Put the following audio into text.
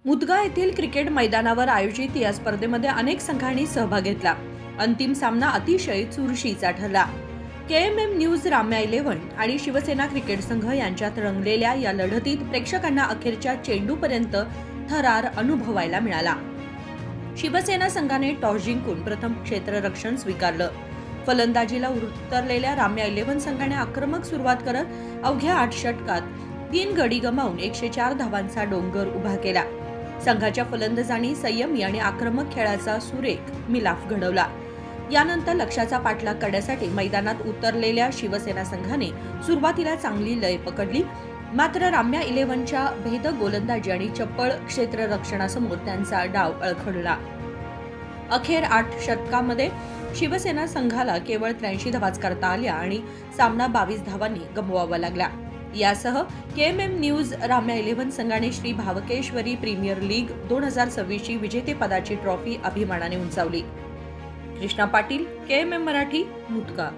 मुदगा येथील क्रिकेट मैदानावर आयोजित या स्पर्धेमध्ये अनेक संघांनी सहभाग घेतला. अंतिम सामना अतिशय चुरशीचा ठरला. KMM न्यूज, राम्या 11 आणि शिवसेना क्रिकेट संघ यांच्यात रंगलेल्या या लढतीत प्रेक्षकांना अखेरच्या चेंडूपर्यंत थरार अनुभवायला मिळाला. शिवसेना संघाने टॉस जिंकून प्रथम क्षेत्ररक्षण स्वीकारलं. फलंदाजीला उतरलेल्या राम्या 11 संघाने आक्रमक सुरुवात करत अवघ्या 8 षटकात 3 गडी गमावून 104 धावांचा डोंगर उभा केला. संघाच्या फलंदाजांनी संयमी आणि आक्रमक खेळाचा सुरेख मिलाफ घडवला. यानंतर लक्ष्याचा पाठलाग करण्यासाठी मैदानात उतरलेल्या शिवसेना संघाने सुरुवातीला चांगली लय पकडली. मात्र राम्या 11च्या भेदक गोलंदाजी आणि चप्पळ क्षेत्ररक्षणासमोर त्यांचा डाव अलखडला. अखेर 8 षटकांमध्ये शिवसेना संघाला केवळ 83 धावाच करता आल्या आणि सामना 22 धावांनी गमवावा लागला. यासह KMM न्यूज, राम्या 11 संघाने श्री भावकेश्वरी प्रीमियर लीग 2026ची विजेतेपदाची ट्रॉफी अभिमानाने उंचावली. कृष्णा पाटील, KMM मराठी, मुदगा.